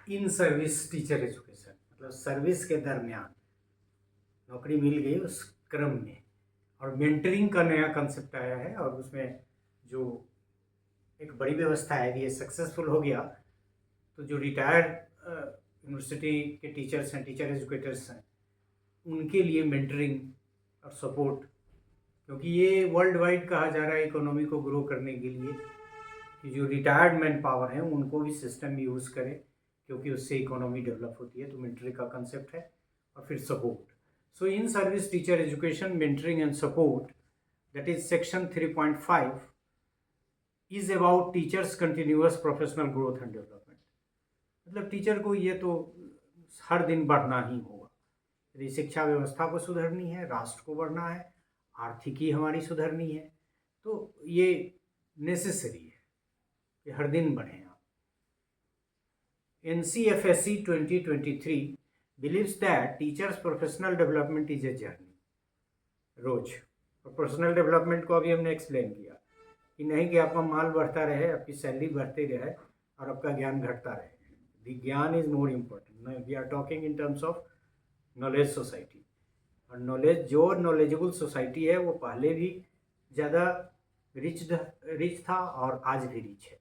इन service teacher education मतलब service के दरमियान नौकरी मिल गई उस क्रम में, और मेंटरिंग का नया कंसेप्ट आया है। और उसमें जो एक बड़ी व्यवस्था है, ये सक्सेसफुल हो गया तो जो रिटायर्ड यूनिवर्सिटी के टीचर्स हैं, टीचर एजुकेटर्स हैं, उनके लिए मेंटरिंग और सपोर्ट, क्योंकि ये वर्ल्ड वाइड कहा जा रहा है इकोनॉमी को ग्रो करने के लिए कि जो रिटायर्ड मैन पावर है उनको भी सिस्टम यूज़ करें, क्योंकि उससे इकोनॉमी डेवलप होती है। तो मेंटरिंग का कंसेप्ट है। और फिर support, so in service teacher education mentoring and support, that is section 3.5 is about teachers continuous professional growth and development. मतलब टीचर को ये तो हर दिन बढ़ना ही होगा। यदि शिक्षा व्यवस्था को सुधरनी है, राष्ट्र को बढ़ना है, आर्थिकी हमारी सुधरनी है, तो ये नेसेसरी है कि हर दिन बढ़ें आप। NCFSE 2023 believes that teachers professional development is a journey. रोज और पर्सनल डेवलपमेंट को अभी हमने एक्सप्लेन किया कि नहीं कि आपका माल बढ़ता रहे, आपकी सैलरी बढ़ती रहे और आपका ज्ञान घटता रहे। द ज्ञान is more important. We are talking in terms of knowledge society. और नॉलेज, जो नॉलेजेबल सोसाइटी है वो पहले भी ज़्यादा रिच था और आज भी रिच है।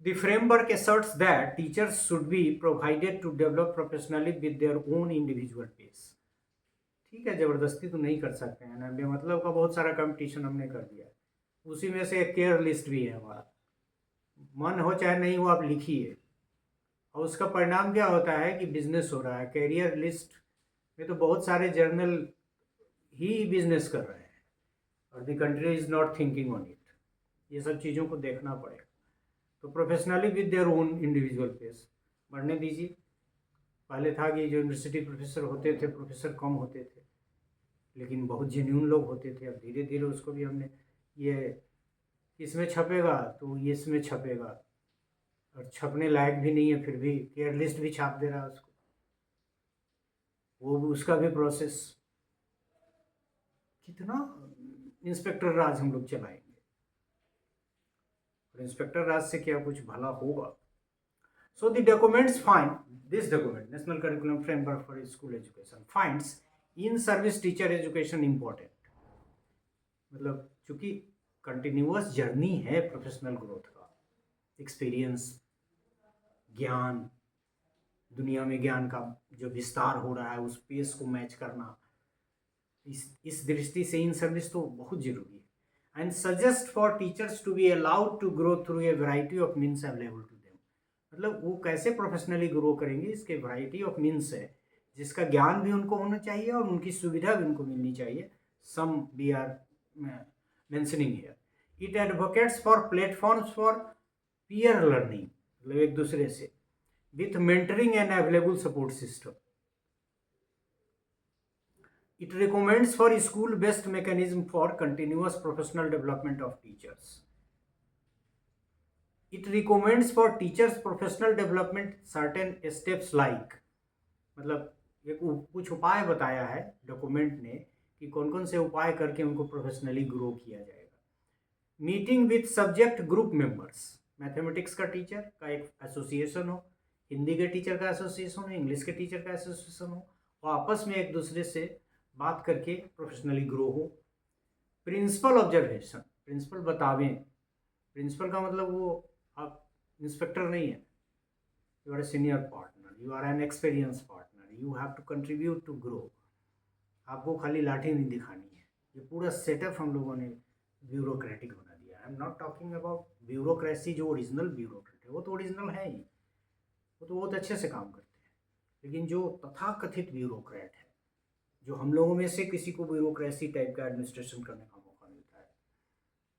The framework asserts that teachers should be provided to develop professionally with their own individual pace। ठीक है, जबरदस्ती तो नहीं कर सकते हैं ना, बेमतलब का बहुत सारा कंपटीशन हमने कर दिया है। उसी में से एक केयर लिस्ट भी है हमारा, मन हो चाहे नहीं हो आप लिखिए। और उसका परिणाम क्या होता है कि बिजनेस हो रहा है। कैरियर लिस्ट में तो बहुत सारे जर्नल ही बिजनेस कर रहे हैं और the country is not thinking on it. ये सब चीज़ों को देखना पड़ेगा। तो professionally with their own individual pace बढ़ने दीजिए। पहले था कि जो यूनिवर्सिटी प्रोफेसर होते थे, प्रोफेसर कम होते थे, लेकिन बहुत जेन्यून लोग होते थे। अब धीरे धीरे उसको भी हमने, ये इसमें छपेगा तो ये इसमें छपेगा, और छपने लायक भी नहीं है फिर भी केयर लिस्ट भी छाप दे रहा है उसको, वो भी उसका भी प्रोसेस। कितना इंस्पेक्टर राज हम लोग चलाएंगे, और इंस्पेक्टर राज से क्या कुछ भला होगा। So the documents find, this document, National Curriculum Framework for School Education, finds in service teacher education important। मतलब चूंकि कंटिन्यूअस जर्नी है प्रोफेशनल ग्रोथ का, एक्सपीरियंस, ज्ञान, दुनिया में ज्ञान का जो विस्तार हो रहा है उस पेस को मैच करना, इस दृष्टि से इन सर्विस तो बहुत जरूरी है। And suggest for teachers to be allowed to grow through a variety of means available to them. मतलब वो कैसे प्रोफेशनली ग्रो करेंगे, इसके वैरायटी ऑफ मीन्स है, जिसका ज्ञान भी उनको होना चाहिए और उनकी सुविधा भी उनको मिलनी चाहिए। Some we are mentioning here. It advocates for platforms for peer learning, मतलब एक दूसरे से, with mentoring and available support system. It recommends for school-based mechanism for continuous professional development of teachers. It recommends for teachers professional development certain steps like, मतलब एक कुछ उपाय बताया है डॉक्यूमेंट ने कि कौन कौन से उपाय करके उनको प्रोफेशनली ग्रो किया जाएगा। Meeting with subject group members, mathematics का टीचर का एक एसोसिएशन हो, हिंदी के टीचर का एसोसिएशन हो, इंग्लिश के टीचर का एसोसिएशन हो, और आपस में एक दूसरे से बात करके प्रोफेशनली ग्रो हो। प्रिंसिपल ऑब्जर्वेशन, प्रिंसिपल बतावें। प्रिंसिपल का मतलब वो आप इंस्पेक्टर नहीं है, you are a senior partner, you are an experience partner, you have to contribute to grow. आपको खाली लाठी नहीं दिखानी है। ये पूरा सेटअप हम लोगों ने ब्यूरोक्रेटिक बना दिया। I am not talking about bureaucracy, जो ओरिजिनल ब्यूरोक्रेट है वो तो ओरिजिनल है ही, वो तो बहुत अच्छे से काम करते हैं। लेकिन जो तथाकथित ब्यूरोक्रेट है, जो हम लोगों में से किसी को ब्यूरोक्रेसी टाइप का एडमिनिस्ट्रेशन करने का मौका मिलता है,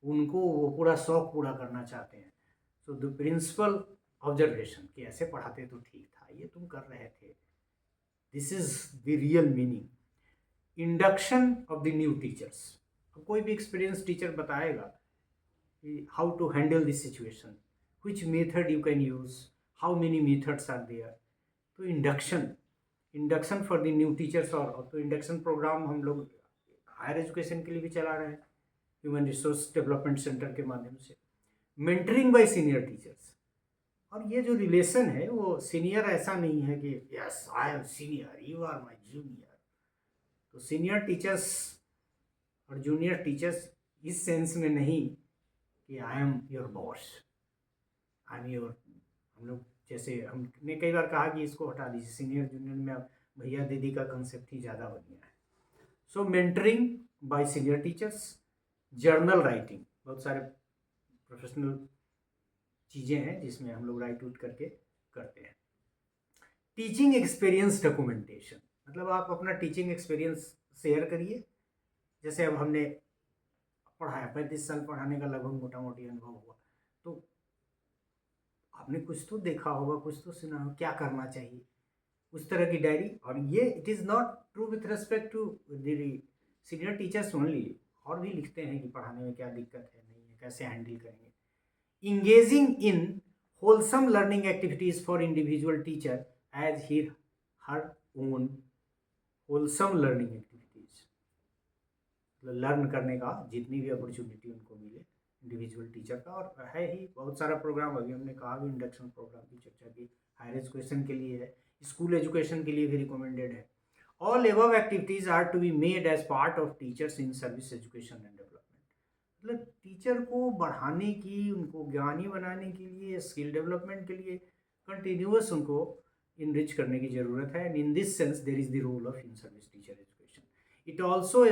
उनको वो पूरा शौक पूरा करना चाहते हैं। सो द प्रिंसिपल ऑब्जर्वेशन कि ऐसे पढ़ाते तो ठीक था, ये तुम कर रहे थे, this is the real meaning. Induction of the new teachers, कोई भी एक्सपीरियंस टीचर बताएगा कि how to handle this situation, which method you can use, how many methods are there. तो induction for the new teachers. और तो induction programme हम लोग higher education के लिए भी चला रहे हैं ह्यूमन रिसोर्स डेवलपमेंट सेंटर के माध्यम से। मेंटरिंग बाय सीनियर टीचर्स, और ये जो रिलेशन है वो सीनियर ऐसा नहीं है कि yes I am senior you are my junior. तो सीनियर टीचर्स और जूनियर टीचर्स इस सेंस में नहीं कि I am your boss, I am your, हम लोग जैसे हमने कई बार कहा कि इसको हटा दीजिए, सीनियर जूनियर में अब भैया दीदी का कंसेप्ट ही ज़्यादा हो गया है। So mentoring by senior teachers, journal writing, बहुत सारे प्रोफेशनल चीज़ें हैं जिसमें हम लोग राइट आउट करके करते हैं। टीचिंग एक्सपीरियंस डॉक्यूमेंटेशन, मतलब आप अपना टीचिंग एक्सपीरियंस शेयर करिए। जैसे अब हमने पढ़ाया, 35 साल पढ़ाने का लगभग मोटा मोटी अनुभव हुआ, तो आपने कुछ तो देखा होगा, कुछ तो सुना होगा क्या करना चाहिए, उस तरह की डायरी। और ये it is not true with respect to the senior teachers only, और भी लिखते हैं कि पढ़ाने में क्या दिक्कत है, नहीं है, कैसे हैंडल करेंगे। Engaging in wholesome learning activities for individual teacher as he her own wholesome learning activities, मतलब लर्न करने का जितनी भी अपॉर्चुनिटी उनको मिले इंडिविजुअल टीचर का। और है ही बहुत सारा प्रोग्राम, अभी हमने कहा भी इंडक्शन प्रोग्राम की चर्चा की, हायर एजुकेशन के लिए है, स्कूल एजुकेशन के लिए भी रिकमेंडेड है। All above activities are to be made as part of teachers in service education and development, मतलब टीचर को बढ़ाने की, उनको ज्ञानी बनाने के लिए, स्किल डेवलपमेंट के लिए कंटिन्यूअस उनको इनरिच करने की ज़रूरत है। And in this sense there is the role of in service teacher education. It also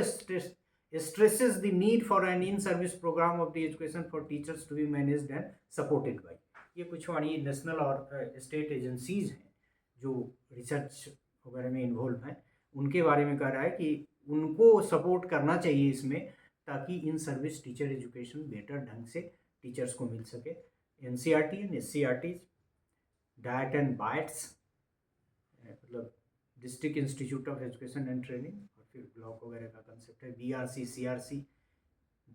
stresses the need for an in-service program of the education for teachers to be managed and supported by, ये कुछ वाणी national और state agencies हैं जो research वगैरह में involve हैं, उनके बारे में कह रहा है कि उनको सपोर्ट करना चाहिए इसमें, ताकि in service teacher education better ढंग से टीचर्स को मिल सके। NCERT and SCERT, DIET and bites, मतलब district institute of education and training, block वगैरह का कंसेप्ट है, BRC CRC,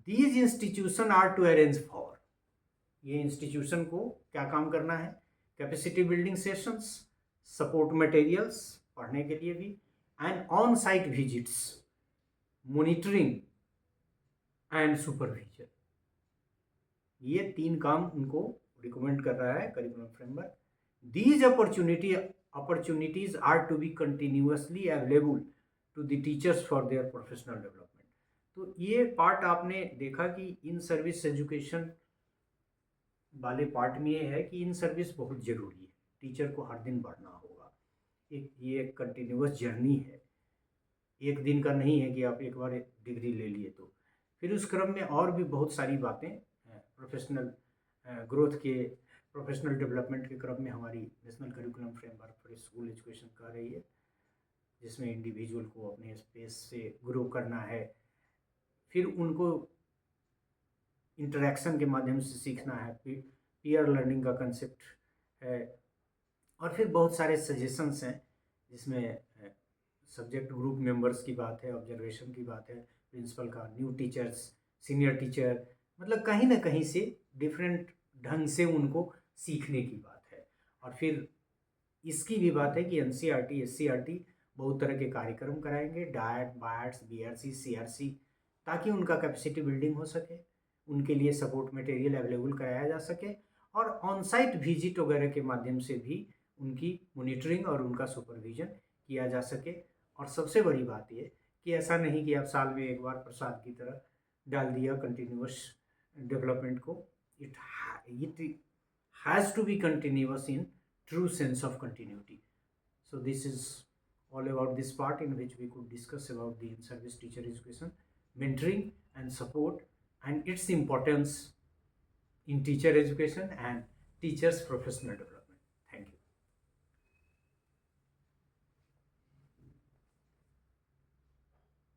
these institution are to arrange for, ये इंस्टीट्यूशन को क्या काम करना है, capacity building sessions, support materials पढ़ने के लिए भी, and on site visits, monitoring and supervision, ये 3 काम उनको रिकमेंड कर रहा है curriculum framework. These opportunities are to be continuously available to the teachers for their professional development। तो ये पार्ट आपने देखा कि इन सर्विस एजुकेशन वाले पार्ट में ये है कि इन सर्विस बहुत ज़रूरी है, टीचर को हर दिन बढ़ना होगा, ये एक कंटिन्यूअस जर्नी है, एक दिन का नहीं है कि आप एक बार डिग्री ले लिए तो। फिर उस क्रम में और भी बहुत सारी बातें प्रोफेशनल ग्रोथ के, प्रोफेशनल डेवलपमेंट के क्रम में हमारी national curriculum framework for school education कर रही है, जिसमें इंडिविजुअल को अपने स्पेस से ग्रो करना है, फिर उनको इंटरेक्शन के माध्यम से सीखना है, पीयर लर्निंग का कंसेप्ट है, और फिर बहुत सारे सजेशंस हैं जिसमें सब्जेक्ट ग्रुप मेंबर्स की बात है, ऑब्जर्वेशन की बात है, प्रिंसिपल का, न्यू टीचर्स, सीनियर टीचर, मतलब कहीं ना कहीं से डिफरेंट ढंग से उनको सीखने की बात है। और फिर इसकी भी बात है कि NCERT SCERT बहुत तरह के कार्यक्रम कराएंगे, डाइट बाइट्स BRC CRC, ताकि उनका कैपेसिटी बिल्डिंग हो सके, उनके लिए सपोर्ट मटेरियल अवेलेबल कराया जा सके, और ऑन साइट विजिट वगैरह के माध्यम से भी उनकी मॉनिटरिंग और उनका सुपरविजन किया जा सके। और सबसे बड़ी बात ये कि ऐसा नहीं कि आप साल में एक बार प्रसाद की तरह डाल दिया कंटिन्यूअस डेवलपमेंट को, it has to be continuous in true sense of continuity. So this is all about this part in which we could discuss about the in-service teacher education, mentoring and support, and its importance in teacher education and teachers' professional development.